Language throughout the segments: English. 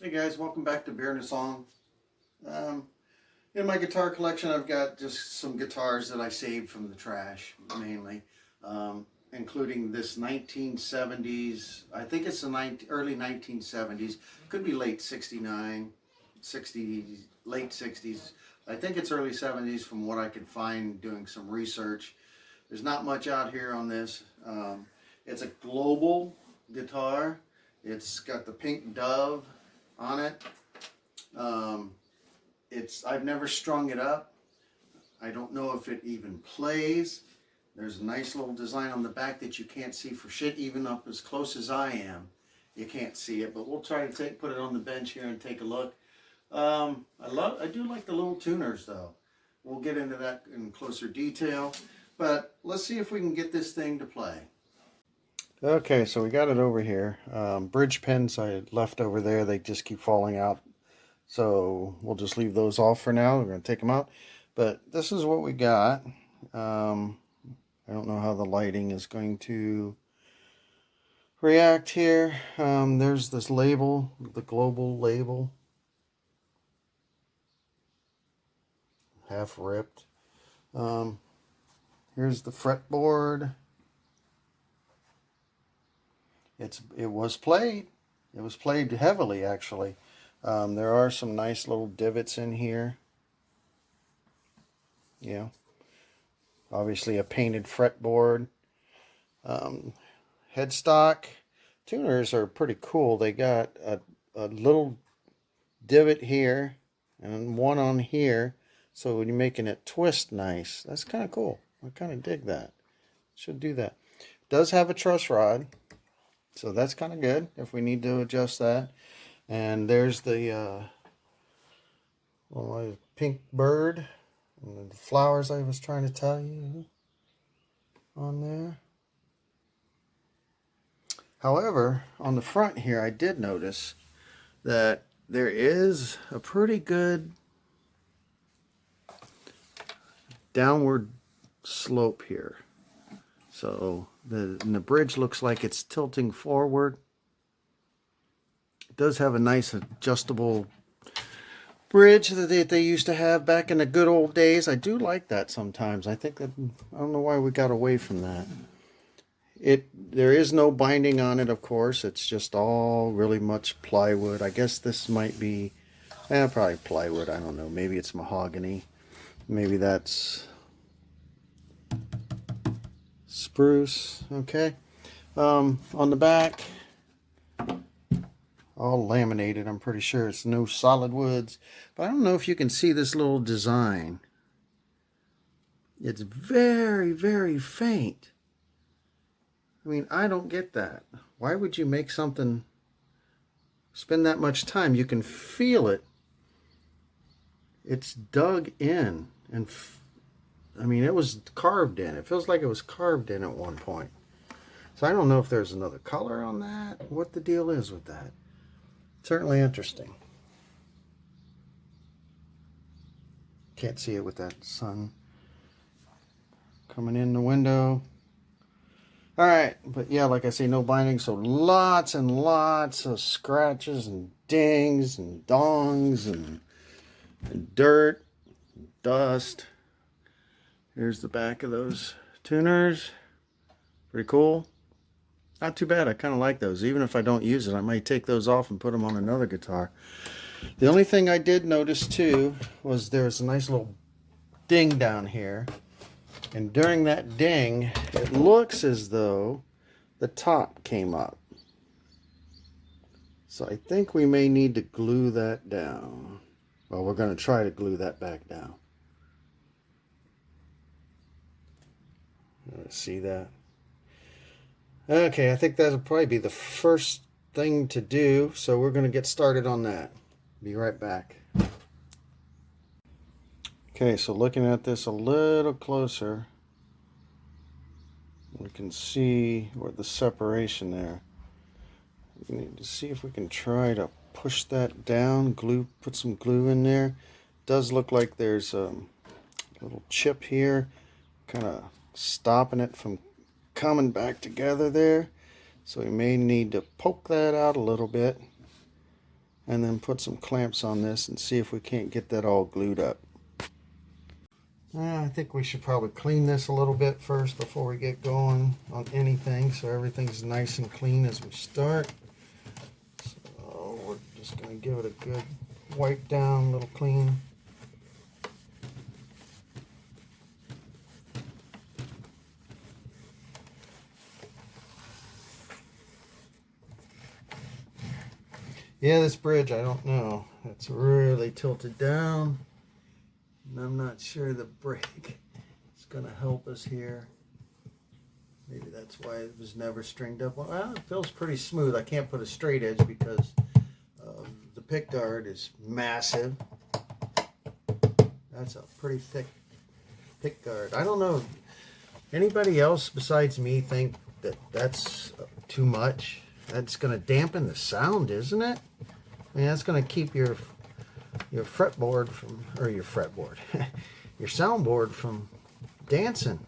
Hey guys, welcome back to Beer and a Song. Um, in my guitar collection, I've got just some guitars that I saved from the trash, mainly, including this 1970s. I think it's the early 1970s. Could be late 69, 60s, late 60s. I think it's early 70s from what I could find doing some research. There's not much out here on this. It's a global guitar. It's got the pink dove on it. Um, I've never strung it up. I don't know if it even plays. There's a nice little design on the back that you can't see for shit, even up as close as I am. You can't see it, but we'll try to put it on the bench here and take a look. I do like the little tuners though. We'll get into that in closer detail, but let's see if we can get this thing to play. Okay, so we got it over here. Bridge pins I left over there, they just keep falling out. So we'll just leave those off for now. We're going to take them out. But this is what we got. I don't know how the lighting is going to react here. There's this label, the global label. Half ripped. Here's the fretboard. It was played. It was played heavily, actually. There are some nice little divots in here. Yeah. Obviously a painted fretboard. Headstock. Tuners are pretty cool. They got a little divot here and one on here. So when you're making it twist nice. That's kind of cool. I kind of dig that. Should do that. It does have a truss rod. So that's kind of good if we need to adjust that. And there's the pink bird and the flowers I was trying to tell you on there. However, on the front here, I did notice that there is a pretty good downward slope here. So the bridge looks like it's tilting forward. It does have a nice adjustable bridge that they used to have back in the good old days. I do like that sometimes. I think that I don't know why we got away from that. There is no binding on it, of course. It's just all really much plywood. I guess this might be probably plywood. I don't know. Maybe it's mahogany. Maybe that's spruce. Okay. On the back, all laminated. I'm pretty sure it's no solid woods, but I don't know if you can see this little design. It's very, very faint. I mean, I don't get that. Why would you make something spend that much time? You can feel it. It's dug in, and I mean, it was carved in. It feels like it was carved in at one point. So I don't know if there's another color on that. What the deal is with that. Certainly interesting. Can't see it with that sun coming in the window. All right, but yeah, like I say, no binding, so lots and lots of scratches and dings and dongs and dirt, and dust. Here's the back of those tuners. Pretty cool. Not too bad. I kind of like those. Even if I don't use it, I might take those off and put them on another guitar. The only thing I did notice too was there's a nice little ding down here. And during that ding, it looks as though the top came up. So I think we may need to glue that down. Well, we're going to try to glue that back down. See that? Okay, I think that'll probably be the first thing to do. So we're going to get started on that. Be right back. Okay, so looking at this a little closer, we can see where the separation there. We need to see if we can try to push that down, put some glue in there. It does look like there's a little chip here, kind of stopping it from coming back together there. So we may need to poke that out a little bit and then put some clamps on this and see if we can't get that all glued up. I think we should probably clean this a little bit first before we get going on anything, so everything's nice and clean as we start. So we're just going to give it a good wipe down, little clean. Yeah, this bridge, I don't know. It's really tilted down. And I'm not sure the brake is going to help us here. Maybe that's why it was never stringed up. Well, it feels pretty smooth. I can't put a straight edge because the pick guard is massive. That's a pretty thick pick guard. I don't know. Anybody else besides me think that that's too much? That's going to dampen the sound, isn't it? I mean, that's going to keep your fretboard from, or your fretboard, your soundboard from dancing.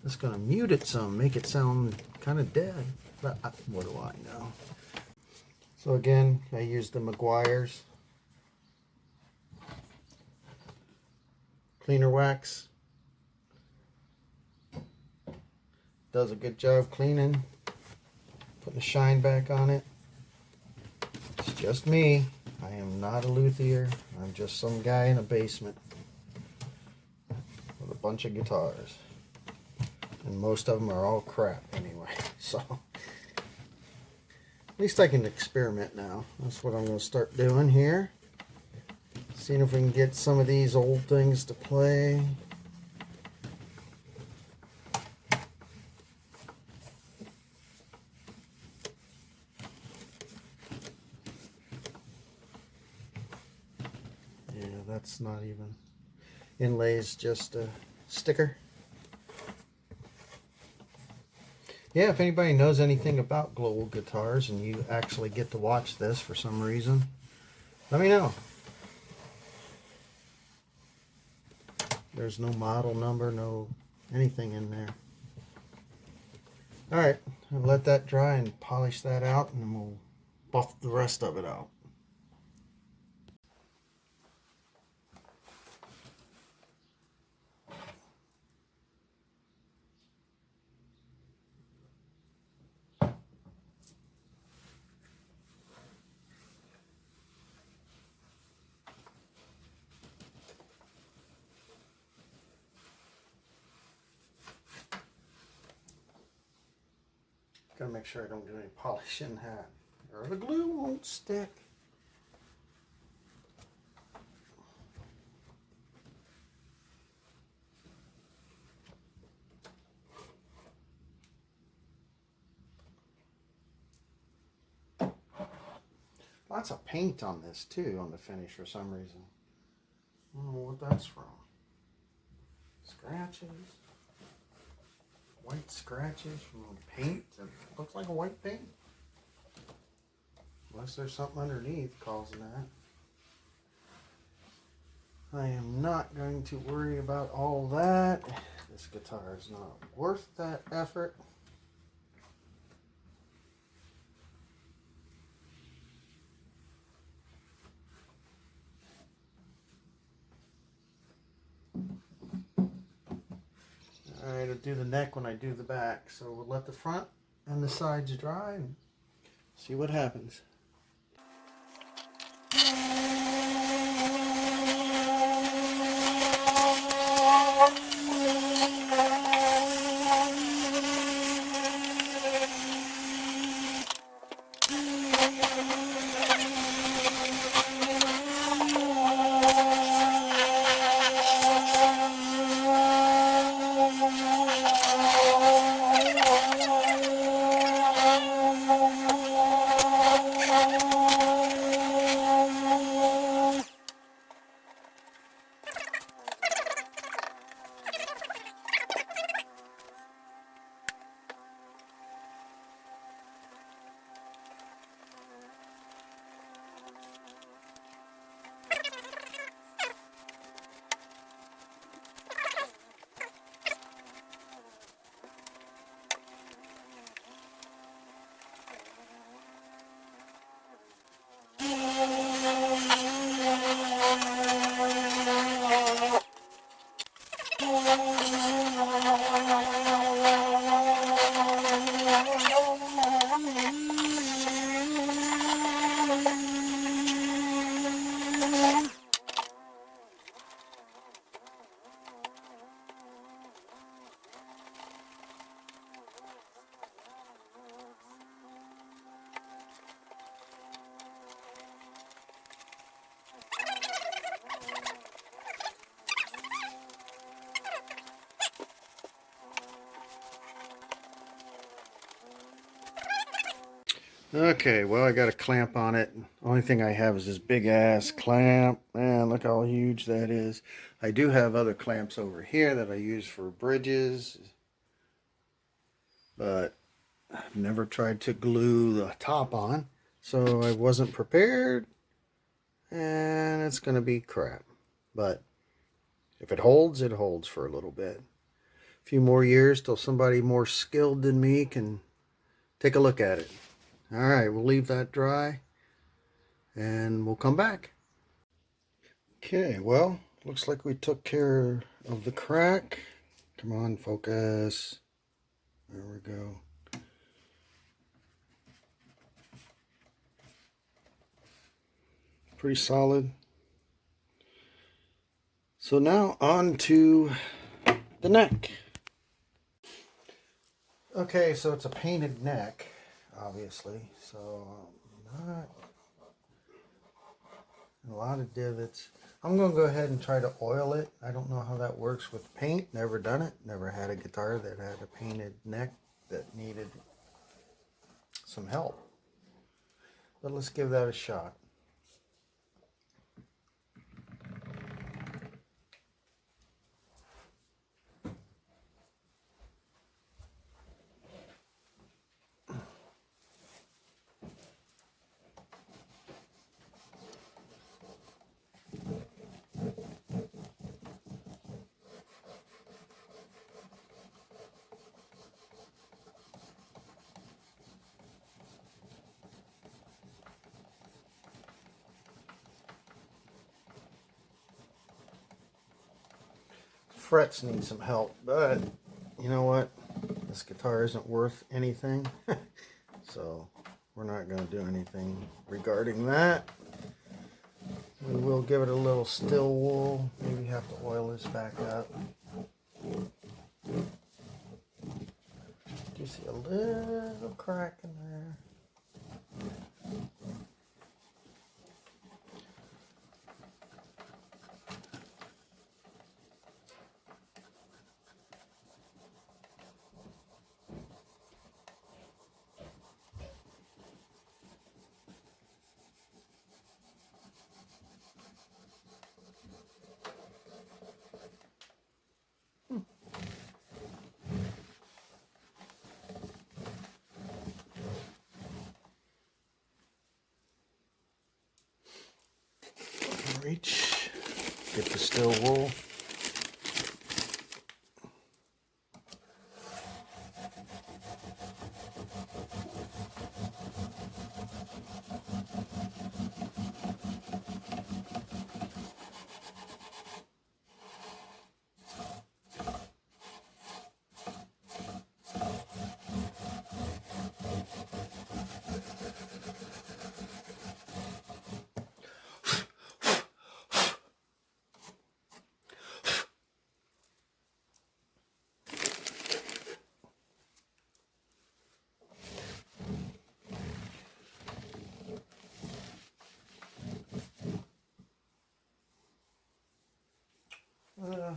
It's going to mute it some, make it sound kind of dead. But what do I know? So again, I use the Meguiar's cleaner wax. Does a good job cleaning, putting the shine back on it. It's just me. I am not a luthier. I'm just some guy in a basement with a bunch of guitars. And most of them are all crap anyway. So at least I can experiment now. That's what I'm going to start doing here. Seeing if we can get some of these old things to play. That's not even inlays, just a sticker. Yeah, if anybody knows anything about global guitars and you actually get to watch this for some reason, let me know. There's no model number, no anything in there. Alright, I'll let that dry and polish that out, and then we'll buff the rest of it out. Gotta make sure I don't do any polishing that, or the glue won't stick. Lots of paint on this too, on the finish for some reason. I don't know what that's from. Scratches. White scratches from paint. It looks like a white paint. Unless there's something underneath causing that. I am not going to worry about all that. This guitar is not worth that effort. Alright, I'll do the neck when I do the back. So we'll let the front and the sides dry and see what happens. Okay, well, I got a clamp on it. Only thing I have is this big ass clamp. Man, look how huge that is. I do have other clamps over here that I use for bridges, but I've never tried to glue the top on, so I wasn't prepared, and it's gonna be crap. But if it holds for a little bit. A few more years till somebody more skilled than me can take a look at it. All right, we'll leave that dry and we'll come back. Okay, well, looks like we took care of the crack. Come on, focus. There we go. Pretty solid. So now on to the neck. Okay, so it's a painted neck, obviously. So not a lot of divots. I'm going to go ahead and try to oil it. I don't know how that works with paint. Never done it. Never had a guitar that had a painted neck that needed some help. But let's give that a shot. Frets need some help, but you know what? This guitar isn't worth anything, so we're not going to do anything regarding that. We will give it a little still wool. Maybe have to oil this back up. Do you see a little crack in there? Reach, get the still wool. Uh,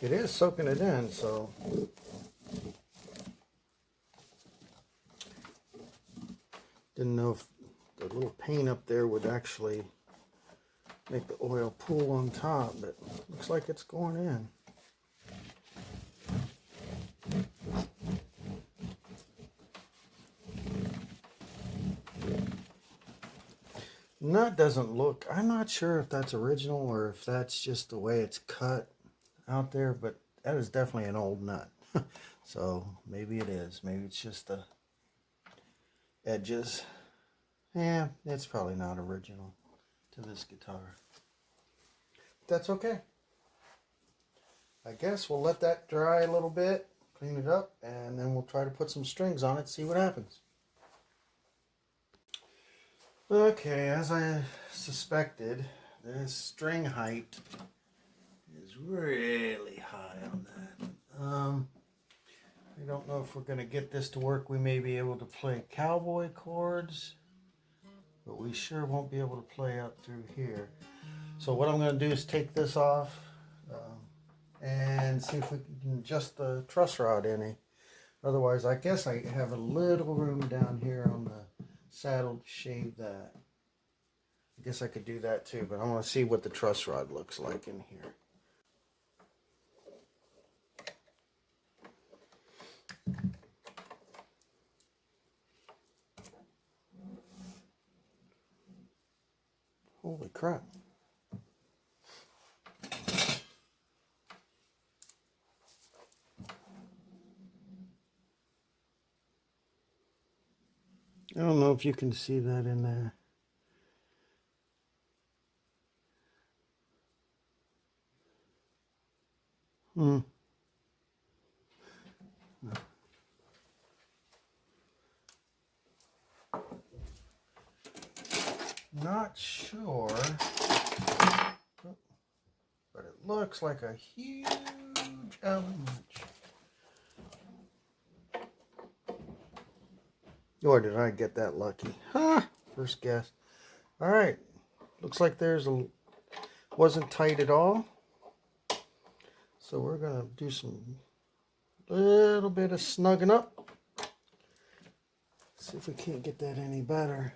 it is soaking it in, so didn't know if the little paint up there would actually make the oil pool on top, but looks like it's going in. Nut doesn't look, I'm not sure if that's original or if that's just the way it's cut out there, but that is definitely an old nut. So maybe it is. Maybe it's just the edges. Yeah, it's probably not original to this guitar. That's okay. I guess we'll let that dry a little bit, clean it up, and then we'll try to put some strings on it, see what happens. Okay, as I suspected, this string height is is really high on that. I don't know if we're going to get this to work. We may be able to play cowboy chords, but we sure won't be able to play up through here. So what I'm going to do is take this off and see if we can adjust the truss rod any. Otherwise, I guess I have a little room down here on the saddle to shave that. I guess I could do that too, but I want to see what the truss rod looks like in here. Holy crap. I don't know if you can see that in there. Not sure, but it looks like a huge Allen wrench. Or did I get that lucky? Ha! First guess. All right. Looks like wasn't tight at all. So we're gonna do some little bit of snugging up. See if we can't get that any better.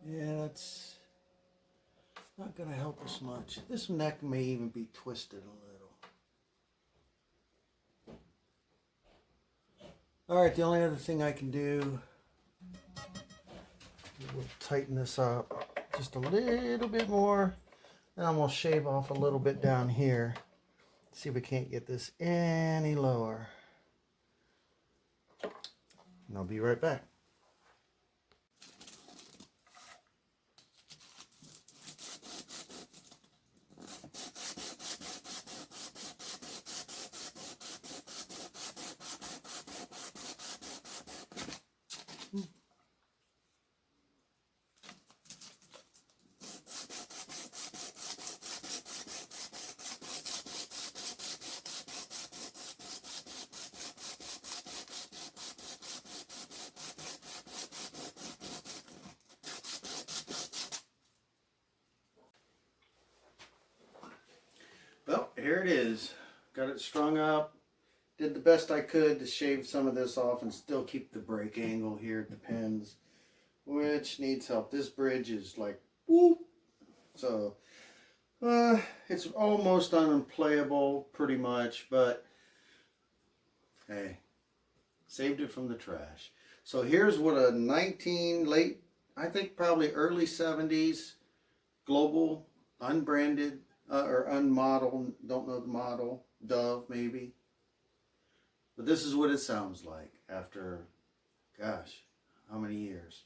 Yeah, that's not going to help us much. This neck may even be twisted a little. Alright, the only other thing I can do, we'll tighten this up just a little bit more. And I'm going to shave off a little bit down here. See if we can't get this any lower. And I'll be right back. Well, here it is. Got it strung up. Did the best I could to shave some of this off and still keep the break angle here at the pins, which needs help. This bridge is like, whoop. So, it's almost unplayable pretty much, but hey, saved it from the trash. So here's what a I think probably early 70s, global, unbranded, or unmodeled, don't know the model, Dove maybe. But this is what it sounds like after, gosh, how many years?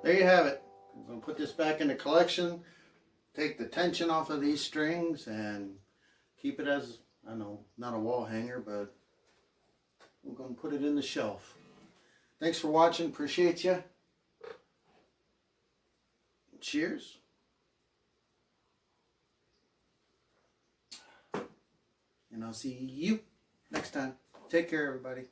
There you have it. I'm going to put this back in the collection, take the tension off of these strings, and keep it as, I know, not a wall hanger, but we're going to put it in the shelf. Thanks for watching. Appreciate you. Cheers. And I'll see you next time. Take care, everybody.